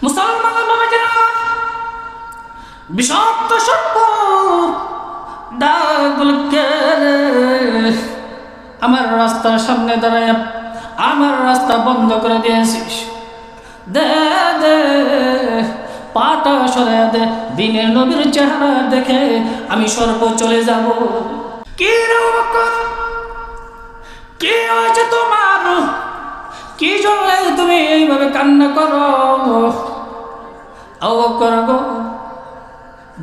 মুসলমান বাবাজিরা, বিষাক্ত সর্প ডাকগুলোকে আমার রাস্তার সামনে দাঁড়ায় আমার রাস্তা বন্ধ করে দিয়েছিস, দে দে পাটা সরে দে, দিনের নবীর চেহারা দেখে আমি সর্প চলে যাব। কি রে আবু বকর, কি হয়েছে তোমার? কি জন্য তুমি এইভাবে কান্না করো? আবু বকর গো,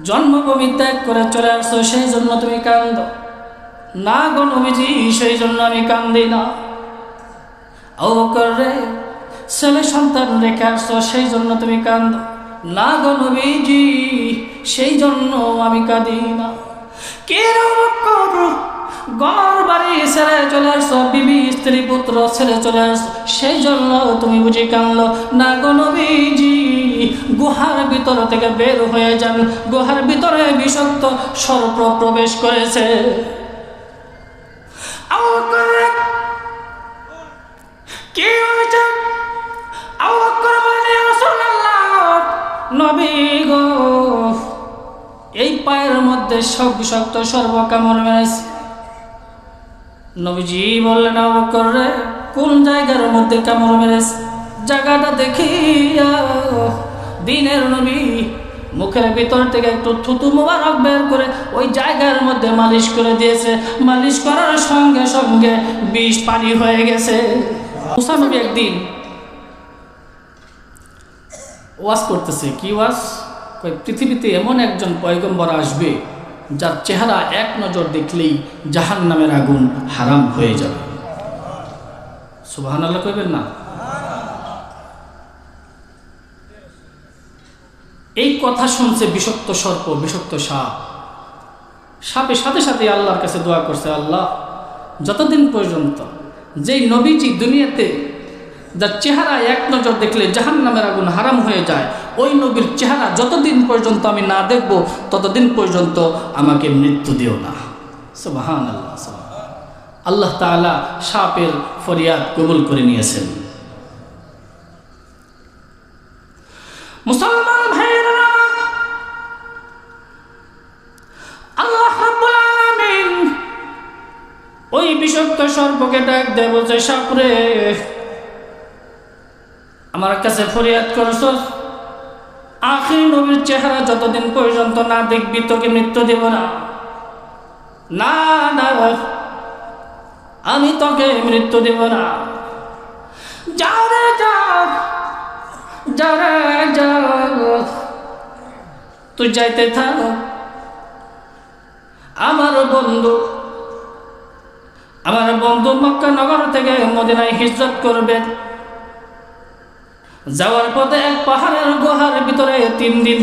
জন্মভূমি ত্যাগ করে চলে আসছো সেই জন্য তুমি কান্দো? না গো নবীজি, সেই জন্য আমি কান্দি না। আবু বকর রে, ছেলে সন্তান রেখে আসছো সেই জন্য তুমি কান্দো? না গো নবীজি, সেই জন্য আমি কাঁদি না। কে রে আবু বকর, ঘর বাড়ি ছেড়ে চলে আসছো, বিবি স্ত্রী পুত্র ছেড়ে চলে আসছো সেই জন্য তুমি বুঝি কাঁদলো? না গো নবীজি, গুহার ভিতর থেকে বের হয়ে যান, গুহার ভিতরে বিষাক্ত সর্প প্রবেশ করেছে। আবু বকর কি হয়েছে? আবু বকর বলেন, ইয়া রাসূলুল্লাহ, নবী গো, এই পায়ের মধ্যে সব বিষাক্ত সর্প কামড় মেরেছে। নবীজি বললেন, আবু বকর রে, কোন জায়গার মধ্যে কামড় মেরেছে? জায়গাটা দেখিয়া দিনের নবী মুখের ভিতর থেকে একটু থুতু মোবারক বের করে ওই জায়গার মধ্যে মালিশ করে দিয়েছে। মালিশ করার সঙ্গে সঙ্গে বিষ পানি হয়ে গেছে। মুসা নবী একদিন ওয়াজ করতেছে। কি ওয়াজ? পৃথিবীতে এমন একজন পয়গম্বর আসবে যার চেহারা এক নজর দেখলেই জাহান্নামের আগুন হারাম হয়ে যাবে। সুবহানাল্লাহ কইবেন না? এই কথা শুনছে বিষাক্ত সর্প, বিষাক্ত সাপ। সাপের সাথে সাথে আল্লাহর কাছে দোয়া করছে, আল্লাহ, যতদিন পর্যন্ত যেই নবীজি দুনিয়াতে যার চেহারা এক নজর দেখলে জাহান্নামের আগুন হারাম হয়ে যায়, ওই নবীর চেহারা যতদিন পর্যন্ত আমি না দেখব ততদিন পর্যন্ত আমাকে মৃত্যু দিও না। সুবহানাল্লাহ। আল্লাহ তাআলা সাপের ফরিয়াদ কবুল করে নিয়েছেন। মুসলমান ভাইরা, আল্লাহ রাব্বুল আলামিন ওই বিষাক্ত সর্পকে ডাক দেয়, বলছে, সাপরে, আমার কাছে ফরিয়াদ করছ, আখির নবীর চেহারা যতদিন পর্যন্ত না দেখবি তোকে মৃত্যু দেব না। না না, আমি তোকে মৃত্যু দেব না। যাও রে যাও, যাও রে যাও, তুই যাইতে থাক। আমার বন্ধু মক্কা নগর থেকে মদিনায় হিজরত করবে। যাওয়ার পথে এক পাহাড়ের গুহার ভিতরে 3 দিন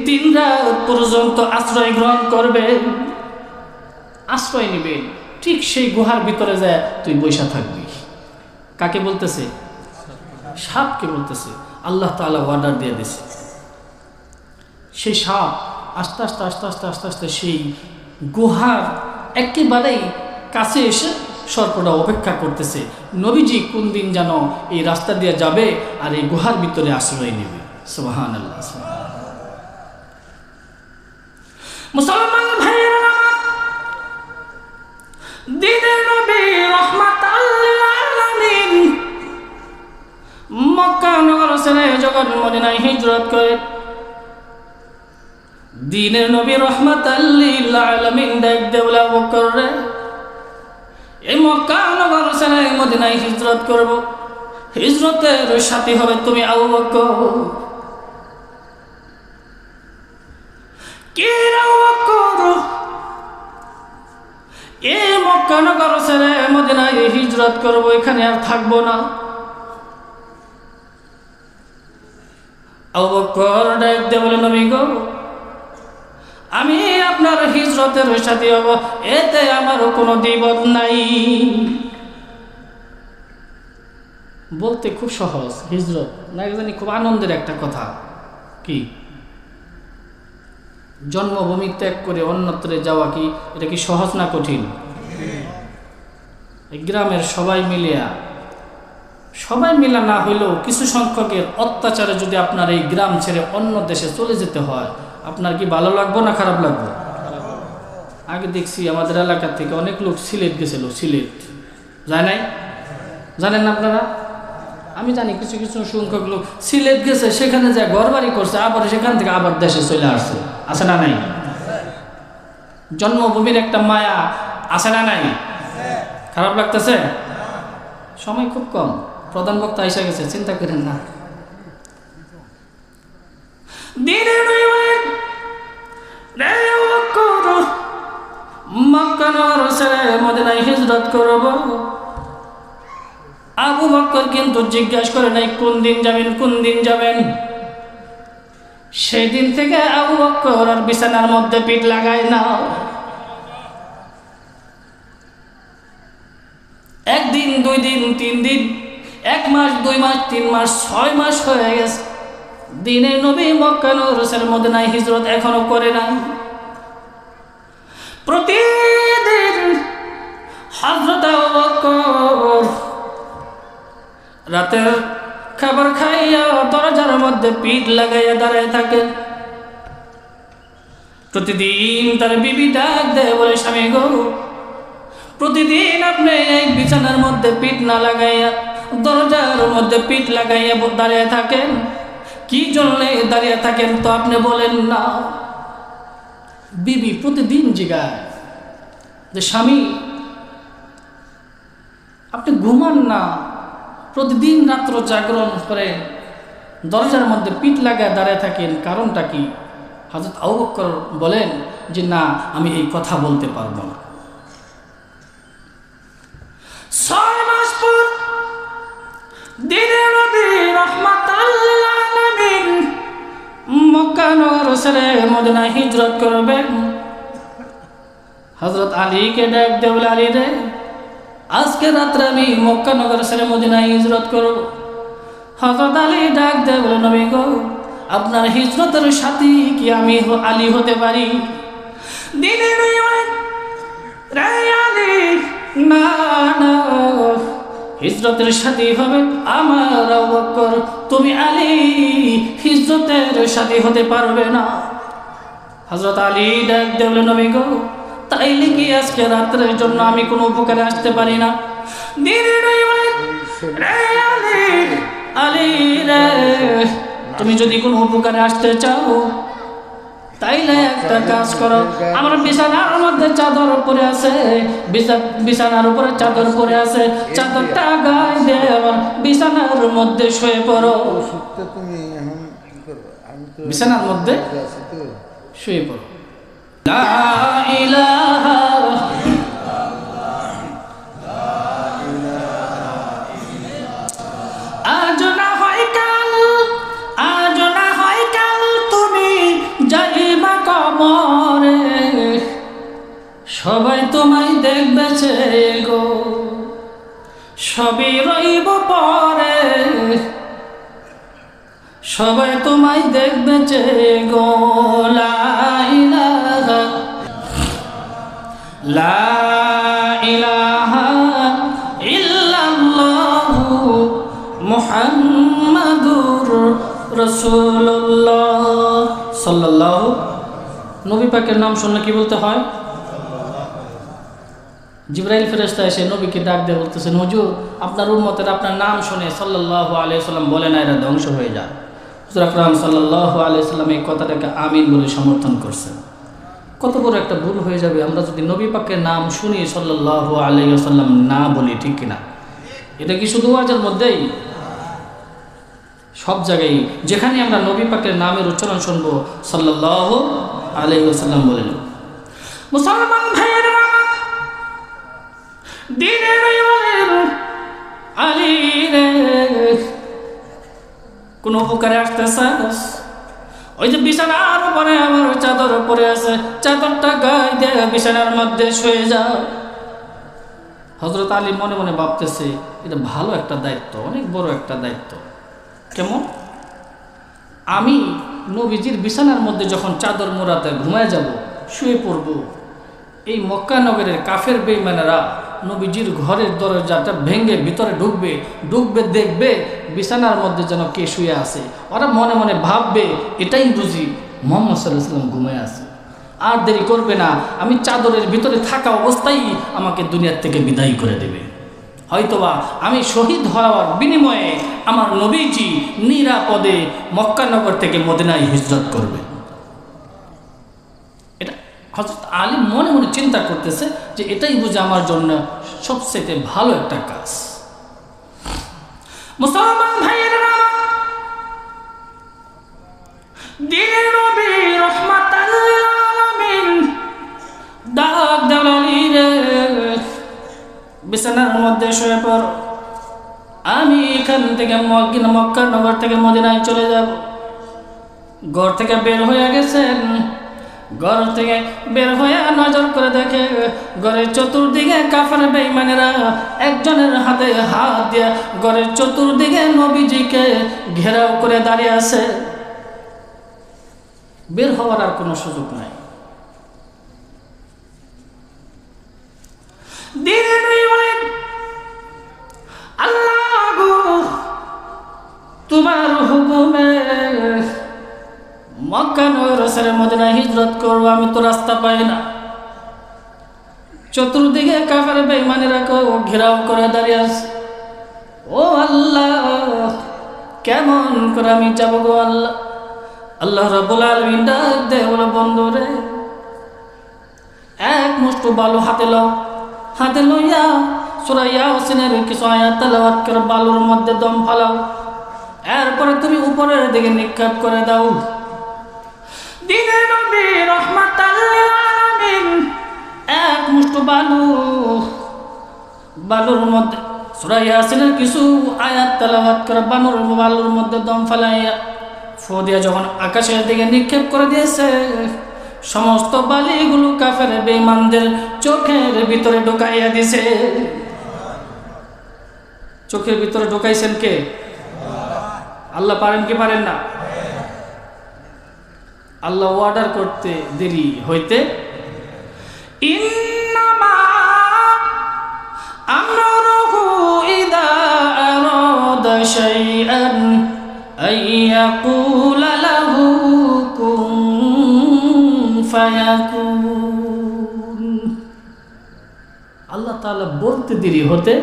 3 রাত পর্যন্ত আশ্রয় গ্রহণ করবে, আশ্রয় নিবে। ঠিক সেই গুহার ভিতরে যায় তুই বৈশা থাকবি। কাকে বলতেছে? সাপকে বলতেছে। আল্লাহ তাআলা অর্ডার দিয়ে দিয়েছে। সেই সাপ আস্তে আস্তে আস্তে আস্তে আস্তে আস্তে সেই গুহার একেবারেই কাছে এসে সর্পটা অপেক্ষা করতেছে, নবীজি কোন দিন যেন এই রাস্তা দিয়ে যাবে আর এই গুহার ভিতরে আশ্রয় নেবে। সুবহানাল্লাহ। মুসলমান ভাইরা, দিনের নবী রাহমাতাল লিল আলামিন মক্কা নগর ছেড়ে যখন মদিনায় হিজরত করে, দিনের নবী রাহমাতাল লিল আলামিন ডাক দেয়, আবু বকর রে, এই মক্কা নগর ছেড়ে মদিনায় হিজরত করব, হিজরতের সাথী হবে তুমি আবু বকর। কি আবু বকর, এই মক্কা নগর ছেড়ে মদিনায় হিজরত করব, এখানে আর থাকবো না। আবু বকর ডাক দিয়ে বলে, নবী গো, আমি আপনার হিজরতের সাথী হব, এতে আমারও কোনো দ্বিমত নাই। বলতে খুব সহজ, হিজরত না জানি খুব আনন্দের একটা কথা। কি জন্মভূমি ত্যাগ করে অন্যত্রে যাওয়া, কি এটা কি সহজ না কঠিন? গ্রামের সবাই মিলিয়া সবাই মিলা না হইলেও কিছু সংখ্যকের অত্যাচারে যদি আপনার এই গ্রাম ছেড়ে অন্য দেশে চলে যেতে হয়, আপনার কি ভালো লাগবে না খারাপ লাগবে? আগে দেখছি আমাদের এলাকা থেকে অনেক লোক সিলেট গেছিল, সিলেট যায় নাই? জানেন না আপনারা? আমি জানি কিছু কিছু সংখ্যক লোক সিলেট গেছে, সেখানে যায় ঘর বাড়ি করছে, আবার সেখান থেকে আবার দেশে চলে আসছে। আছে না নাই? জন্মভূমির একটা মায়া আছে না নাই? খারাপ লাগতেছে? সময় খুব কম, প্রধান বক্তা এসে গেছে, চিন্তা করেন না। মদিনায় হিজরত করব। আবু বকর কিন্তু জিজ্ঞাসা করে নাই কোন দিন যাবেন, কোন দিন যাবেন। সেদিন থেকে আবু বকর আর বিছানার মধ্যে পিঠ লাগায় না। একদিন, 2 দিন, 3 দিন, 1 মাস, 2 মাস, 3 মাস, 6 মাস হয়ে গেছে, দিনে নবী মক্কা নগরের মদিনায় হিজরত এখনো করে নাই। প্রতিদিন হযরত আবু বকর রাতের খাবার খাইয়া দরজার মধ্যে পিঠ লাগাইয়া দাঁড়ায় থাকে। প্রতিদিন তার বিবি ডাক দেয়, বলে স্বামী গো, প্রতিদিন আপনি এই বিছানার মধ্যে পিঠ না লাগাইয়া দরজার মধ্যে পিঠ লাগাইয়া দাঁড়িয়ে থাকেন, কি জন্য দাঁড়িয়ে থাকেন তো আপনি বলেন না। বিবি প্রতিদিন জিগায় যে স্বামী আপনি ঘুমান না, প্রতিদিন রাত্র জাগরণ করে দরজার মধ্যে পিঠ লাগায় দাঁড়িয়ে থাকেন, কারণটা কি? হযরত আবু বকর বলেন যে না, আমি এই কথা বলতে পারবো না। 6 মাস পর দিনে নবী রাহমাতাল লিল আলামিন মক্কা নগর ছেড়ে মদিনায় হিজরত করবেন। হযরত আলীকে ডাক দিয়ে বলে, আলী রে, আজকে রাত্রে আমি মক্কা নগর ছেড়ে মদিনায় হিজরত করব। হযরত আলী ডাক দিয়ে বলে, নবী গো, আপনার হিজরতের সাথী কি আমি আলী হতে পারি? দিনে নবী বলেন, রে আলী, না না, হিজরতের সাথী হবে আমার আবু বকর, তুমি আলী হিজরতের সাথী হতে পারবে না। হযরত আলী ডাক দিয়ে বলে, নবী গো, তাইলে কি আজকে রাত্রের জন্য আমি কোনো উপকারে আসতে পারি না? দিনে নবী বলেন, রে আলী, আলী রে, তুমি যদি কোনো উপকারে আসতে চাও তাইলে একটা কাজ করো, আমার বিছানার মধ্যে চাদর পরে আছে, বিছানার উপরে চাদর পরে আছে, চাদরটা গায়ে দিয়ে আমার বিছানার মধ্যে শুয়ে পড়ো। বিছানার মধ্যে শুয়ে পড়ো। লা ইলাহা আজ না হয় কাল, আজ না হয় কাল তুমি যাইবা কবরে, সবাই তোমায় দেখবে গো, সবই রইব পরে, সবাই তোমায় দেখবে গো। লা ইলাহা, লা ইলাহা ইল্লাল্লাহু মুহাম্মাদুর রাসূলুল্লাহ সাল্লাল্লাহু। নবী পাকের নাম শুনলে কি বলতে হয়? জিবরাইল ফেরেশতা এসে নবীকে ডাক দিয়ে বলতেছেন, হুজুর, আপনার উম্মতের আপনার নাম শুনে সাল্লাল্লাহু আলাইহি ওয়াসাল্লাম বলে না এরা ধ্বংস হয়ে যায়। হুজুর আকরাম সাল্লাল্লাহু আলাইহি ওয়াসাল্লাম এই কথাটাকে আমিন বলে সমর্থন করছেন। কত বড় একটা ভুল হয়ে যাবে আমরা যদি নবী পাকের নাম শুনি সাল্লাল্লাহু আলাইহি ওয়াসাল্লাম না বলি, ঠিক কিনা? এটা কি শুধু ওয়াজের মধ্যেই? সব জায়গায় যেখানে আমরা নবী পাকের নামের উচ্চারণ শুনবো সাল্লাল্লাহু আলাইহি ওয়াসাল্লাম বলেন। মুসলমান ভাইয়েরা, দিনের আলী রে, কোন উপকারে আসতেছাস? ওই যে বিছানার উপরে আমার চাদর পরে আছে, চাদরটা গায়ে দিয়ে বিছানার মধ্যে শুয়ে যাও। হযরত আলী মনে মনে ভাবতেছে, এটা ভালো একটা দায়িত্ব, অনেক বড় একটা দায়িত্ব। কেমন? আমি নবীজির বিছানার মধ্যে যখন চাদর মোড়াতে ঘুমায় যাব, শুয়ে পড়ব, এই মক্কা নগরের কাফের বেঈমানেরা নবীজির ঘরের দরজাটা ভেঙে ভিতরে ঢুকবে, ঢুকবে দেখবে বিছানার মধ্যে যেন কে শুয়ে আছে। ওরা মনে মনে ভাববে এটাই বুঝি মুহাম্মদ সাল্লাল্লাহু আলাইহি ওয়াসাল্লাম ঘুমিয়ে আছে। আর দেরি করবে না, আমি চাদরের ভিতরে থাকা অবস্থায় আমাকে দুনিয়ার থেকে বিদায় করে দেবে। হয়তোবা আমি শহীদ হওয়ার বিনিময়ে আমার নবীজি নিরাপদে মক্কানগর থেকে মদিনায় হিজরত করবে। এটা হযরত আলী মনে মনে চিন্তা করতেছে যে এটাই বুঝে আমার জন্য সবচেয়ে ভালো একটা কাজ। মুসলমান ভাইয়েরা, দিনের নবী রাহমাতাল লিল আলামিন ডাক দেওয়ালি রে, বিছানার মধ্যে শুয়ে পড়, আমি এখান থেকে মক্কা নগর থেকে মদিনায় চলে যাব। ঘর থেকে বের হয়ে গেছেন, ঘর থেকে বের হয়ে নজর করে দেখে ঘরের চতুর্দিকে কাফের বেঈমানেরা একজনের হাতে হাত দিয়ে ঘরের চতুর্দিকে নবীজিকে ঘেরাও করে দাঁড়িয়ে আছে। বের হওয়ার আর কোনো সুযোগ নাই। আল্লাহ গো, তোমার হুকুমে মক্কা নগর ছেড়ে মদিনায় হিজরত করব, আমি তো রাস্তা পাই না। চতুর্দিকে কাফের বেঈমানেরা ঘেরাও করে দাঁড়িয়ে আছে। ও আল্লাহ, কেমন করে আমি যাব গো আল্লাহ? আল্লাহ রাব্বুল আলামিন ডাক দেয়, বলে বন্ধু রে, এক মুষ্ঠ বালু হাতে লও, হাতে লইয়া সূরা ইয়াসিনের কিছু আয়াত তেলাওয়াত করে বালুর মধ্যে দম ফালাও, এরপরে তুমি উপরের দিকে নিক্ষেপ করে দাও। দিনের নবী রাহমাতাল লিল আলামিন এক মুষ্ঠ বালুর মধ্যে সূরা ইয়াসিনের কিছু আয়াত তেলাওয়াত করে বালুর মধ্যে দম ফালাইয়া ফু দিয়া যখন আকাশের দিকে নিক্ষেপ করে দিয়েছে, সমস্ত বালিগুলো কাফের বেঈমানদের চোখের ভিতরে ঢুকাইয়া দিয়েছে। চোখের ভিতরে ঢুকাইছেন কে? আল্লাহ। পারেন কি পারেন না? আল্লাহ অর্ডার করতে দেরি হইতে ইন্নামা আমরুহু ইযা আরাদা শাইআন আইয়াকুলা লাহু কুন ফায়াকুন। আল্লাহ তাআলা বলতে দেরি হতে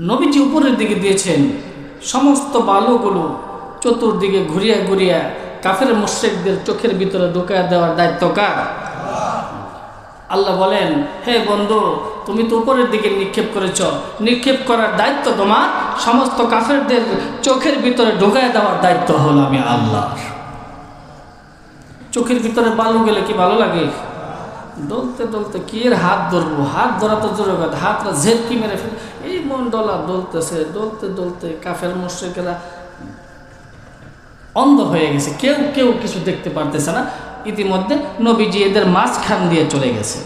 নবীজি উপরের দিকে দিয়েছেন, সমস্ত বালুগুলো চতুর্দিকে ঘুরিয়া ঘুরিয়া কাফের মুশরিকদের চোখের ভিতরে ঢুকায়া দেওয়ার দায়িত্ব কার? আল্লাহ বলেন, হে বন্ধু, তুমি তো উপরের দিকে নিক্ষেপ করেছ, নিক্ষেপ করার দায়িত্ব তোমার, সমস্ত কাফেরদের চোখের ভিতরে ঢুকায়া দেওয়ার দায়িত্ব হলো আমি আল্লাহর। চোখের ভিতরে বালু গেলে কি ভালো লাগে? ডলতে ডলতে কি এর হাত ধরবো, হাত ধরা তো জোরে কথা, হাতটা ঝেপকি মেরে ফেলে এই মন ডলা ডলতেছে, ডলতে ডলতে কাফের মুশরিকেরা অন্ধ হয়ে গেছে, কেউ কেউ কিছু দেখতে পারতেছে না। ইতিমধ্যে নবীজি এদের মাঝখান দিয়ে চলে গেছে।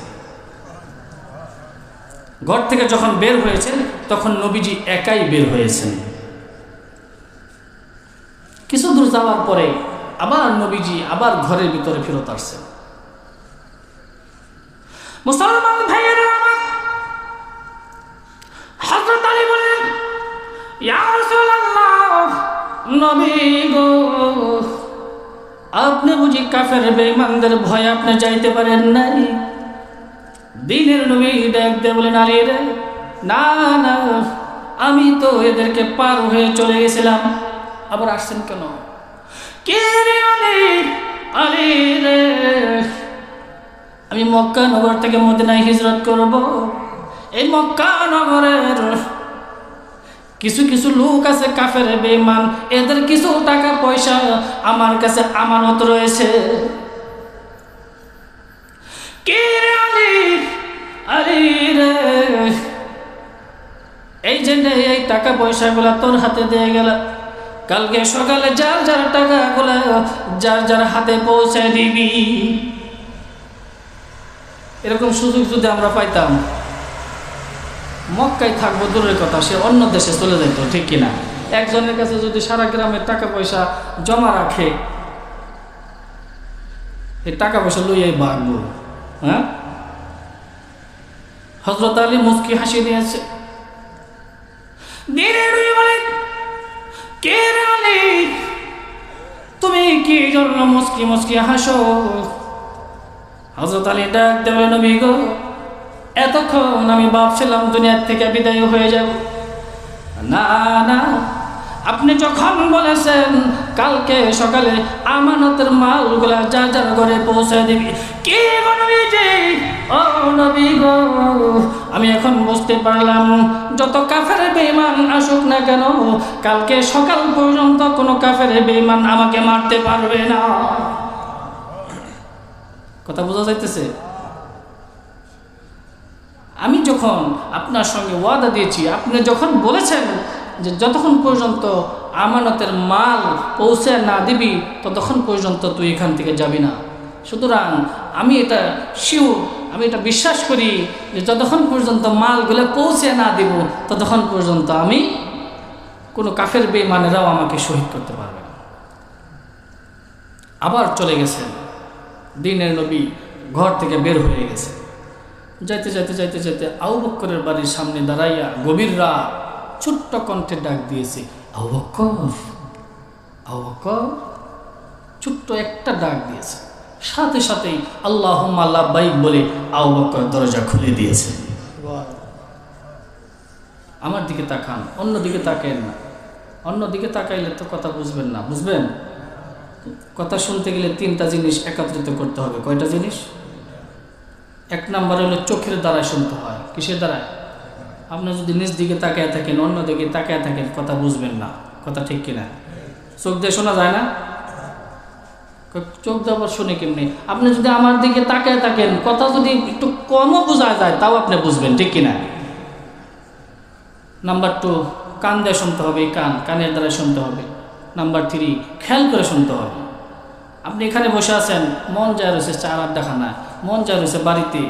ঘর থেকে যখন বের হয়েছেন তখন নবীজি একাই বের হয়েছেন। কিছু দূর যাওয়ার পরে আবার নবীজি আবার ঘরের ভিতরে ফেরত আসছেন। মুসলমান ভাইয়েরা আমার, হযরত আলী বলেন, ইয়া রাসূলুল্লাহ, নবী গো, আপনি বুঝি কাফের বেঈমানদের ভয়ে আপনি যাইতে পারেন নাই? দিনের নবী ডাক দিয়ে বলেন, আলী রে, না না, আমি তো এদেরকে পার হয়ে চলে গেছিলাম, আবার আসছেন কেন? কে রে আলী? আলী রে, আমি মক্কা নগর থেকে মদিনায় হিজরত করব। এই মক্কা নগরের কিছু কিছু লোক আছে কাফের বেঈমান, এদের কিছু টাকা পয়সা আমার কাছে আমানত রয়েছে। কে রে আলী? আলী রে, এই যে এই টাকা পয়সাগুলা তোর হাতে দিয়ে গেল, কালকে সকালে যার যার টাকাগুলা যার যার হাতে পৌঁছে দিবি। এরকম সুযোগ যদি আমরা পাইতাম, মক্কায় থাকবো দূরের কথা, সে অন্য দেশে চলে যেত, ঠিক কিনা? একজনের কাছে যদি সারা গ্রামের টাকা পয়সা জমা রাখে, এই টাকা পয়সা লইয়াই বাড়বো। হ্যাঁ, হযরত আলী মুস্কি হাসি দিয়েছে। কে রে আলী, তুমি কি জন্য মুস্কি মুস্কি হাসো? হযরত আলী ডাক দেবে, নবী গো, এতক্ষণ আমি ভাবছিলাম দুনিয়ার থেকে বিদায় হয়ে যাব। না না, আপনি যখন বলেছেন কালকে সকালে আমানতের মালগুলা যার যার ঘরে পৌঁছে দিবি, কি গো নবীজি, ও নবী গো, আমি এখন বুঝতে পারলাম যত কাফের বেঈমান আসুক না কেন, কালকে সকাল পর্যন্ত কোনো কাফের বেঈমান আমাকে মারতে পারবে না। কথা বোঝা যাইতেছে? আমি যখন আপনার সঙ্গে ওয়াদা দিয়েছি, আপনি যখন বলেছেন যে যতক্ষণ পর্যন্ত আমানতের মাল পৌঁছে না দিবি ততক্ষণ পর্যন্ত তুই এখান থেকে যাবি না। সুতরাং আমি এটা শিওর, আমি এটা বিশ্বাস করি যে যতক্ষণ পর্যন্ত মালগুলো পৌঁছে না দিব ততক্ষণ পর্যন্ত আমি কোনো কাফের বেঈমানেরাও আমাকে শহীদ করতে পারবে না। আবার চলে গেছেন। দিনের নবী ঘর থেকে বের হয়ে গেছে। যাইতে যাইতে যাইতে যাইতে আবু বকরের বাড়ির সামনে দাঁড়াইয়া গভীর রাত ছোট্ট কণ্ঠে ডাক দিয়েছে, আবু বকর, আবু বকর, ছোট্ট একটা ডাক দিয়েছে। সাথে সাথেই আল্লাহুম্মা লাব্বাইক বলে আবু বকর দরজা খুলে দিয়েছে। আমার দিকে তাকান, অন্যদিকে তাকাইন না। অন্যদিকে তাকাইলে তো কথা বুঝবেন না। বুঝবেন? কথা শুনতে গেলে তিনটা জিনিস একত্রিত করতে হবে। কয়টা জিনিস? এক নাম্বার হলো চোখের দ্বারায় শুনতে হয়। কিসের দ্বারায়? আপনি যদি নিজ দিকে তাকায় থাকেন, অন্যদিকে তাকায় থাকেন, কথা বুঝবেন না। কথা ঠিক কিনা? চোখ দিয়ে শোনা যায় না? চোখ দিয়ে আবার শুনে কেমনি? আপনি যদি আমার দিকে তাকায় থাকেন, কথা যদি একটু কমও বোঝা যায় তাও আপনি বুঝবেন, ঠিক কিনা? নাম্বার 2, কান দিয়ে শুনতে হবে। কানের দ্বারা শুনতে হবে। নাম্বার 3, খেয়াল করে শুনতে হবে। আপনি এখানে বসে আছেন, মন যায় রয়েছে চার আড্ডা খানা, মন যায় রয়েছে বাড়িতে,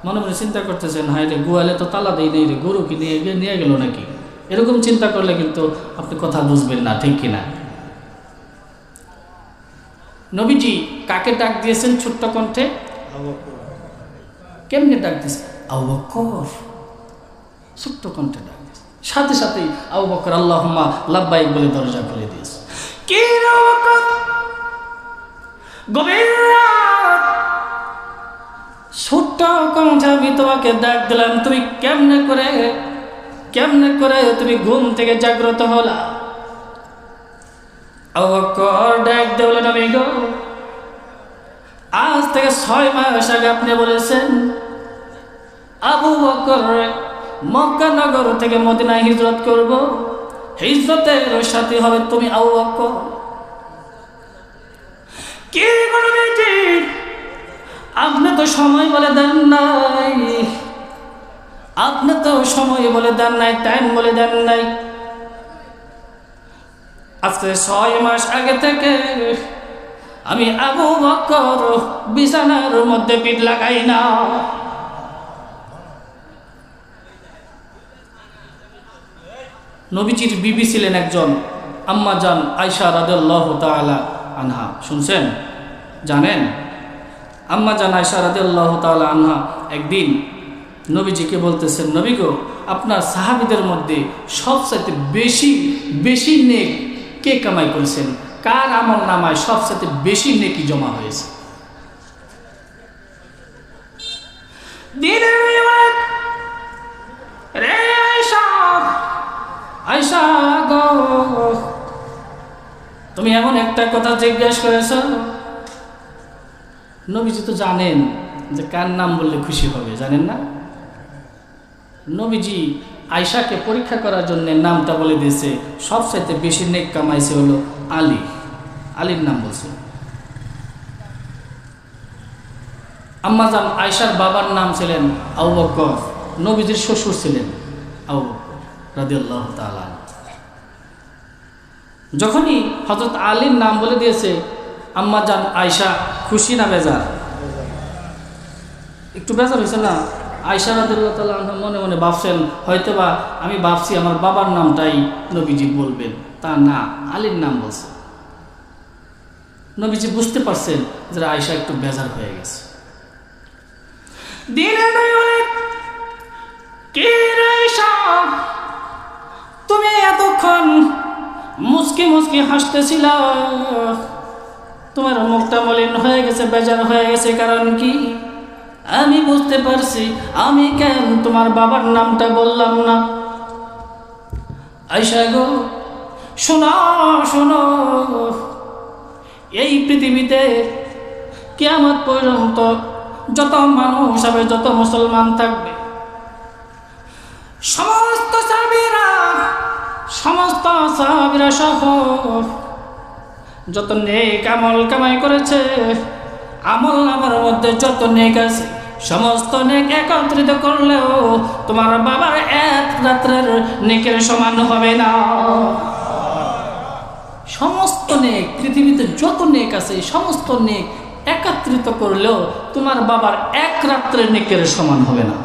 মনে মনে চিন্তা করতেছেন, হায় রে গোয়ালে তো তালা দেয় নেই রে, গরু কি নিয়ে গেল নাকি? এরকম চিন্তা করলে কিন্তু আপনি কথা বুঝবেন না, ঠিক কিনা? নবীজি কাকে ডাক দিয়েছেন ছোট্ট কণ্ঠে? কেমনে ডাক দিয়েছেন? আবু বকর, ছোট্ট কণ্ঠে ডাক দিয়েছে। সাথে সাথেই আবু বকর আল্লাহুম্মা লাব্বাইক বলে দরজা খুলে দিয়েছে। কি রে আবু বকর, গভীর রাত, ছোট্ট কণ্ঠে আমি তোমাকে ডাক দিলাম, তুমি কেমনে করে তুমি ঘুম থেকে জাগ্রত হলা? আবু বকর ডাক দেওয়া, নবী গো, আজ থেকে 6 মাস আগে আপনি বলেছেন আবু বকর মক্কা নগর থেকে মদিনায় হিজরত করব, হিজরতের সাথী হবে তুমি আবু বকর। কি করবে জি, আপনি তো সময় বলে দেন নাই, আপনি তো সময় বলে দেন নাই, টাইম বলে দেন নাই। আজকে 6 মাস আগে থেকে আমি আবু বকর বিছানার মধ্যে পিঠ লাগাই না। নবীজির বিবি ছিলেন একজন আম্মা জান আয়েশা রাদিয়াল্লাহু তাআলা আনহা। শুনছেন? জানেন? আম্মা জান আয়েশা রাদিয়াল্লাহু তাআলা আনহা একদিন নবীজিকে বলতেছেন, নবী গো, আপনার সাহাবীদের মধ্যে সবচাইতে বেশি নেক কে কামাই করেছেন? কার আমল নামায় সবচাইতে বেশি নেকি জমা হয়েছে? আয়েশা গো, তুমি এমন একটা কথা জিজ্ঞাসা করেছ। নবীজি তো জানেন যে কার নাম বললে খুশি হবে, জানেন না? নবীজি আয়েশাকে পরীক্ষা করার জন্য নামটা বলে দিয়েছে। সবচাইতে বেশি নেক কামাইছে হলো আলী, আলীর নাম বলছে। আম্মা জান আয়েশার বাবার নাম ছিলেন আবু বকর, নবীজির শ্বশুর ছিলেন আবু বকর রাদিয়াল্লাহু তাআলা। যখনই হযরত আলীর নাম বলে দিয়েছে, আম্মা জান আয়েশা খুশি না বেজার? একটু বেজার হয়েছে না? আয়েশা রাদিয়াল্লাহু তাআলা আনহা মনে মনে ভাবছেন, হয়তোবা আমি ভাবছি আমার বাবার নামটাই নবীজি বলবেন, তা না, আলীর নাম বলছে। নবীজি বুঝতে পারছেন যে আয়েশা একটু বেজার হয়ে গেছে। দিনে বলে, কে রে আয়েশা, তুমি এতক্ষণ মুচকি মুচকি হাসতেছিল, তোমার মুখটা মলিন হয়ে গেছে, বেজার হয়ে গেছে, কারণ কি? আমি বুঝতে পারছি, আমি কেন তোমার বাবার নামটা বললাম না। আয়েশা গো, শোনো শোনো, এই পৃথিবীতে কিয়ামত পর্যন্ত যত মানুষ হবে, যত মুসলমান থাকবে, সমস্ত সাহাবীরা সহ যত নেক আমল কামাই করেছে, আমল নামার মধ্যে যত নেক আছে, সমস্ত নেক একত্রিত করলেও তোমার বাবার এক রাত্রের নেকের সমান হবে না। সমস্ত নেক, পৃথিবীতে যত নেক আছে, সমস্ত নেক একত্রিত করলেও তোমার বাবার এক রাত্রের নেকের সমান হবে না।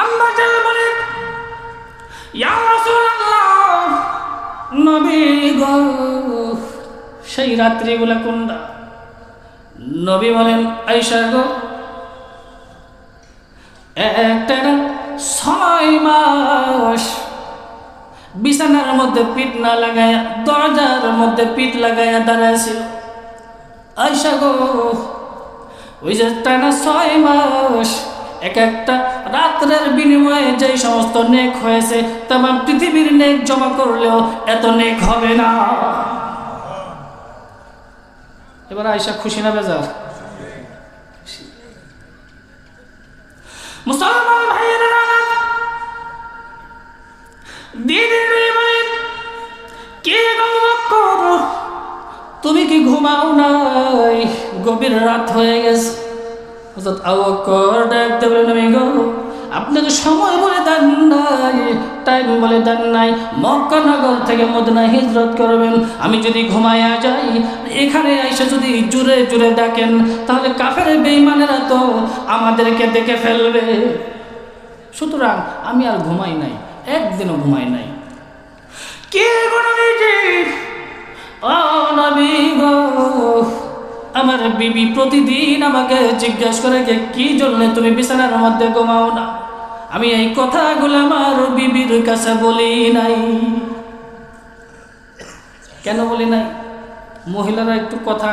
আম্মা জান বলেন, ইয়া রাসূলুল্লাহ, নবী গো, সেই রাত্রিগুলা কোনটা? নবী বলেন, আয়েশা গো, একটা 6 মাস বিছানার মধ্যে পিঠ না লাগায়া, দরজার মধ্যে পিঠ লাগায়া দাঁড়ায় ছিল। আয়েশা গো, ওই যে টানা 6 মাস এক একটা রাত্রের বিনিময়ে যে সমস্ত নেক হয়েছে, তামাম পৃথিবীর নেক জমা করলেও এত নেক হবে না। এবার আয়েশা খুশি না বেজার? মুসলমান ভাইয়েরা, কে করো, তুমি কি ঘুমাও নাই? গভীর রাত হয়ে গেছে। হযরত আবু বকর ডাকতে বলেন, নবী গো, আপনাকে সময় বলে দেন নাই, টাইম বলে দেন নাই, মক্কা নগর থেকে মদিনায় হিজরত করবেন। আমি যদি ঘুমায়া যাই, এখানে আয়েশা যদি জুড়ে জুড়ে ডাকেন, তাহলে কাফের বেঈমানেরা তো আমাদেরকে দেখে ফেলবে। সুতরাং আমি আর ঘুমাই নাই, একদিনও ঘুমাই নাই। কে গো নবীজি? ও নবী গো, আমার বিবি প্রতিদিন আমাকে জিজ্ঞাসা করে যে কি জন্য তুমি বিছানার মধ্যে ঘুমাও না। আমি এই কথাগুলো আমার বিবির কাছে বলি নাই। কেন বলি নাই? মহিলারা একটু কথা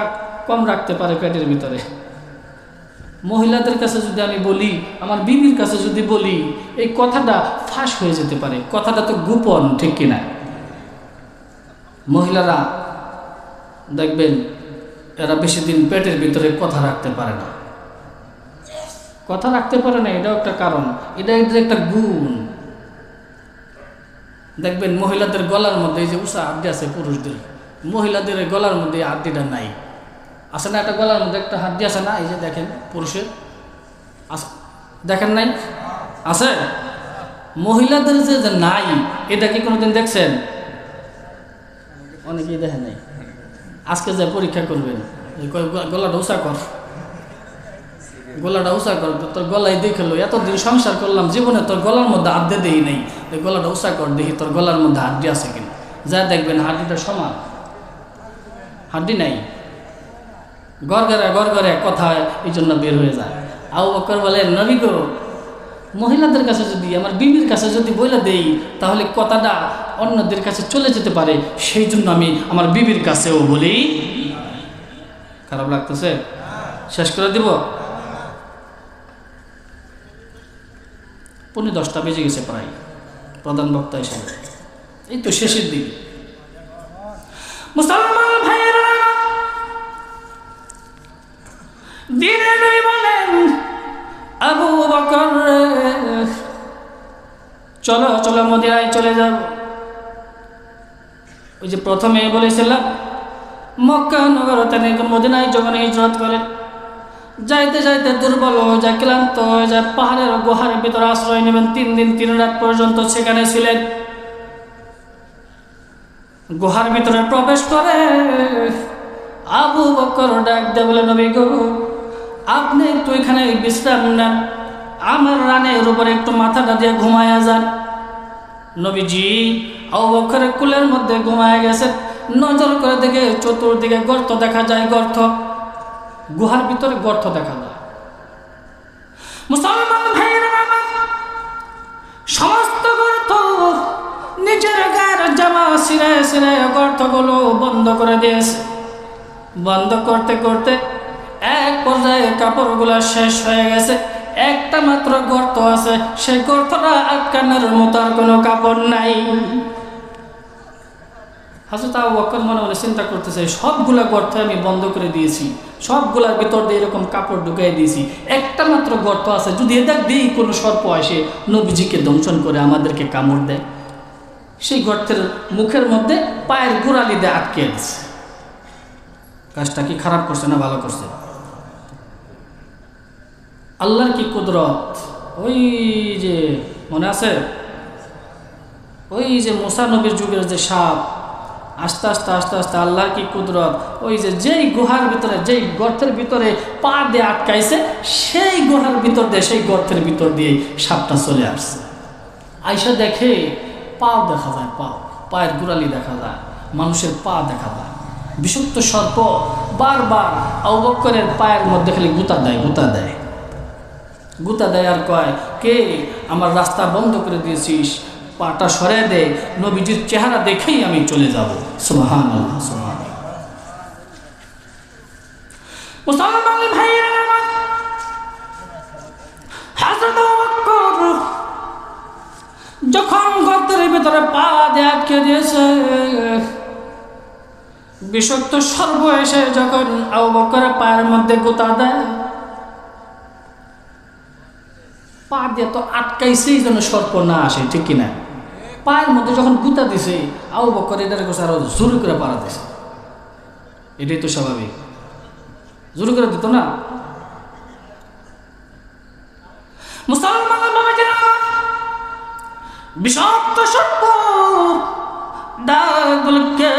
কম রাখতে পারে পেটের ভিতরে। মহিলাদের কাছে যদি আমি বলি, আমার বিবির কাছে যদি বলি, এই কথাটা ফাঁস হয়ে যেতে পারে। কথাটা তো গোপন, ঠিক কিনা? মহিলারা দেখবেন এরা বেশি দিন পেটের ভিতরে কথা রাখতে পারে না। কথা রাখতে পারে না, এটাও একটা কারণ, এটা একটা গুণ। দেখবেন মহিলাদের গলার মধ্যে এই যে উষা হাড্ডি আছে পুরুষদের, মহিলাদের গলার মধ্যে এই হাড্ডিটা নাই। আছে না? একটা গলার মধ্যে একটা হাড্ডি আছে না? এই যে দেখেন পুরুষের, দেখেন নাই? আছে। মহিলাদের যে নাই, এটা কি কোনোদিন দেখছেন? অনেকেই দেখেন নাই। আজকে যে পরীক্ষা করবেন, গলাটা উঁচা কর, গলাটা উঁচা কর, তোর গলায় দেখে লো, এতদিন সংসার করলাম, জীবনে তোর গলার মধ্যে হাড্ডি দেই নাই, গলাটা উঁচা কর, দেখি তোর গলার মধ্যে হাড্ডি আছে কিনা। যা দেখবেন হাড্ডিটা সমান, হাড্ডি নাই। গড়গড়ে কথা এই জন্য বের হয়ে যায়। আবু বকর বলেন, নবী গো, মহিলাদের কাছে যদি, আমার বিবির কাছে যদি বলে দেই, তাহলে কথাটা অন্যদের কাছে চলে যেতে পারে, সেই জন্য আমি আমার বিবির কাছেও বলি। খারাপ লাগতেছে? শেষ করে দিব? 10:45 বেজে গেছে প্রায়। প্রধান বক্তা হিসেবে এই তো শেষের দিকে। মুসলমান ভাইয়েরা, দিনের নবী বলেন, আবু বকর চলো চলো মদিনায় চলে যাব। ওই যে প্রথমে বলেছিলাম, মক্কা নগর থেকে মদিনায় যখন হিজরত করেন, যাইতে যাইতে দুর্বল হয়ে যায়, ক্লান্ত হয়ে যায়, পাহাড়ের গুহার ভিতরে আশ্রয় নেবেন। 3 দিন 3 রাত পর্যন্ত সেখানে ছিলেন। গুহার ভিতরে প্রবেশ করে আবু বকর ডাক দিয়ে বলে, নবী গো, আপনি একটু এখানে বিশ্রাম নেন, আমার রানের উপরে একটু মাথাটা দিয়ে ঘুমায়া যান। নবীজি আবু বকরের কুলের মধ্যে ঘুমায়া গেছে। নজর করে দেখে চতুর্দিকে গর্ত দেখা যায়, গর্ত, গুহার ভিতরে গর্ত দেখা যায়। মুসলমান ভাইয়েরা আমার, সমস্ত গর্ত নিজের গায়ের জামা ছিঁড়ে ছিঁড়ে গর্তগুলো বন্ধ করে দিয়েছে। বন্ধ করতে করতে এক পর্যায়ে কাপড়গুলো শেষ হয়ে গেছে, একটা মাত্র গর্ত আছে, সেই গর্তটা আটকানোর মতো আর কোনো কাপড় নাই। হযরত আবু বকর মনে মনে চিন্তা করতেছে, সবগুলা গর্ত আমি বন্ধ করে দিয়েছি, সবগুলার ভিতর দিয়ে এরকম কাপড় ঢুকাই দিয়েছি, একটা মাত্র গর্ত আছে, যদি এদের দিয়েই কোনো সর্প আসে নবীজিকে দংশন করে আমাদেরকে কামড় দেয়। সেই গর্তের মুখের মধ্যে পায়ের গোড়ালি দিয়ে আটকে দিচ্ছে। কাজটা কি খারাপ করছে না ভালো করছে? আল্লাহর কি কুদরত! ওই যে মনে আছে, ওই যে মুসা নবীর যুগের যে সাপ, আস্তে আস্তে আস্তে আস্তে আল্লাহর কি কুদরত, ওই যে যেই গুহার ভিতরে, যেই গর্তের ভিতরে পা দিয়ে আটকাইছে, সেই গুহার ভিতর দিয়ে, সেই গর্তের ভিতর দিয়ে সাপটা চলে আসছে। আইসা দেখে পাও দেখা যায়, পায়ের গোড়ালি দেখা যায়, মানুষের পা দেখা যায়। বিষাক্ত সর্প বারবার আবু বকরের পায়ের মধ্যে খালি গুতা দেয়, গুতা দেয়, গুতা দেয়, আর কয়, কে আমার রাস্তা বন্ধ করে দিয়েছিস, পাটা সরে দে, নবীজির চেহারা দেখেই আমি চলে যাব। সুবহানাল্লাহ, সুবহানাল্লাহ। মুসলমান ভাইরা আমার, হযরত আবু বকর যখন গর্তের ভিতরে পা দিয়ে আটকে দিয়েছে, বিষাক্ত সর্প এসে যখন আবু বকরের পায়ের মধ্যে গুতা দেয়, পা দিয়ে তো আটকাইছেই যেন সর্প না আসে, ঠিক কিনা? পায়ের মধ্যে যখন গুতা দিছে, আবু বকর এটার কাছে আরো জোর করে পাড়া দিছে। এটাই তো স্বাভাবিক, জোর করে দিত না? মুসলমান বাবাজিরা, বিষাক্ত সর্প দাগলকে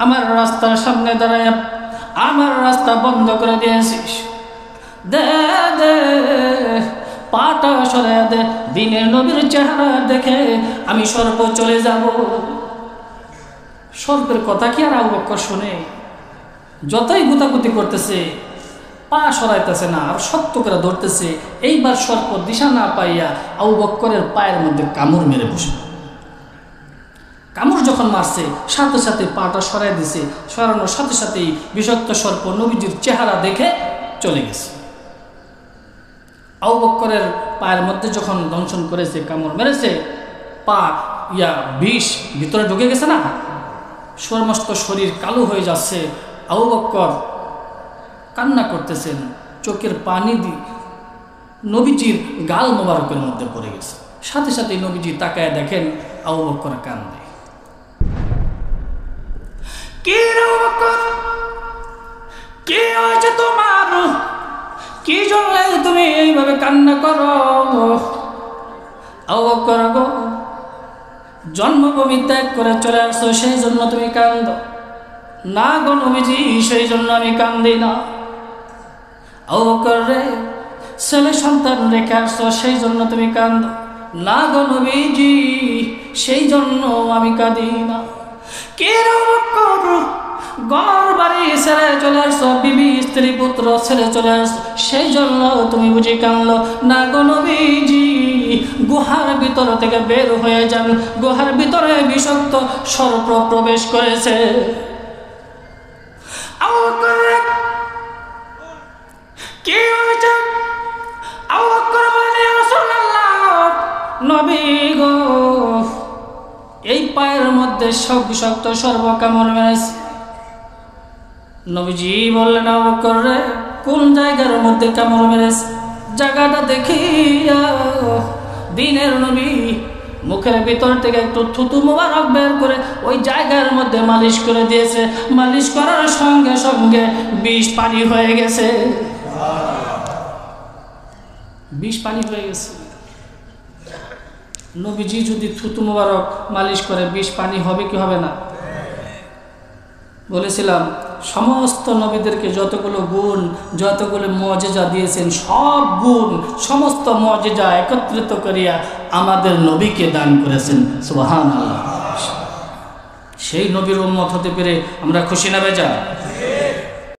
আমার রাস্তার সামনে দাঁড়ায় আমার রাস্তা বন্ধ করে দিয়েছিস, দে দে পাটা সরে দে, দিনের নবীর চেহারা দেখে আমি সর্প চলে যাব। সর্পের কথা কি আর আবু বকর শুনে? যতই গুতাগুতি করতেছে, পা সরাইতেছে না, আর শক্ত করে ধরতেছে। এইবার সর্প দিশা না পাইয়া আবু বকরের পায়ের মধ্যে কামড় মেরে বসে। কামড় যখন মারছে, সাথে সাথে পাটা সরাই দিছে, সরানোর সাথে সাথেই বিষাক্ত সর্প নবীজির চেহারা দেখে চলে গেছে। আবু বকরের পায়ের মধ্যে যখন দংশন করেছে, কামড় মেরেছে, পা বিষ ভিতরে ঢুকে গেছে না, সমস্ত শরীর কালো হয়ে যাচ্ছে। আবু বকর কান্না করতেছেন, চোখের পানি দিয়ে নবীজির গাল মোবারকের মধ্যে পড়ে গেছে। সাথে সাথে নবীজি তাকায় দেখেন আবু বকর কান্দে। কে আবু বকর, কে হয়েছে তোমার? কি জন্য তুমি এইভাবে কান্না করো? আবু বকর গো, জন্মভূমি ত্যাগ করে চলে আসছো, সেই জন্য তুমি কান্দো? না গো নবীজি, সেই জন্য আমি কান্দি না। আবু বকর রে, ছেলে সন্তান রেখে আসছো, সেই জন্য তুমি কান্দো? না গো নবীজি, সেই জন্য আমি কাঁদি না। কে আবু বকর, ঘর বাড়ি ছেড়ে চলে আসছো, বিবি স্ত্রী পুত্র ছেড়ে চলে আসছো, সেই জন্য তুমি বুঝি কাঁদলো? না গো নবীজি, গুহার ভিতর থেকে বের হয়ে যান, গুহার ভিতরে বিষাক্ত সর্প প্রবেশ করেছে। আবু বকর কি হয়েছে? আবু বকর বলেন, ইয়া রাসূলুল্লাহ, নবী গো, এই পায়ের মধ্যে সব বিষাক্ত সর্প কামড় মেরেছে। নবীজি বললেন, আবু বকর রে, কোন জায়গার মধ্যে কামড় মেরেছে? জায়গাটা দেখিয়া দিনের নবী মুখের ভিতর থেকে একটু থুতু মোবারক বের করে ওই জায়গার মধ্যে মালিশ করে দিয়েছে। মালিশ করার সঙ্গে সঙ্গে বিষ পানি হয়ে গেছে, বিষ পানি হয়ে গেছে। নবীজি যদি থুতু মোবারক মালিশ করে, বিষ পানি হবে কি হবে না? বলেছিলাম সমস্ত নবীদেরকে যতগুলো গুণ, যতগুলো মুআজিজা দিয়েছেন, সব গুণ, সমস্ত মুআজিজা একত্রিত করিয়া আমাদের নবীকে দান করেছেন। সুবহানাল্লাহ। সেই নবীর উম্মত হতে পেরে আমরা খুশি না বেজা?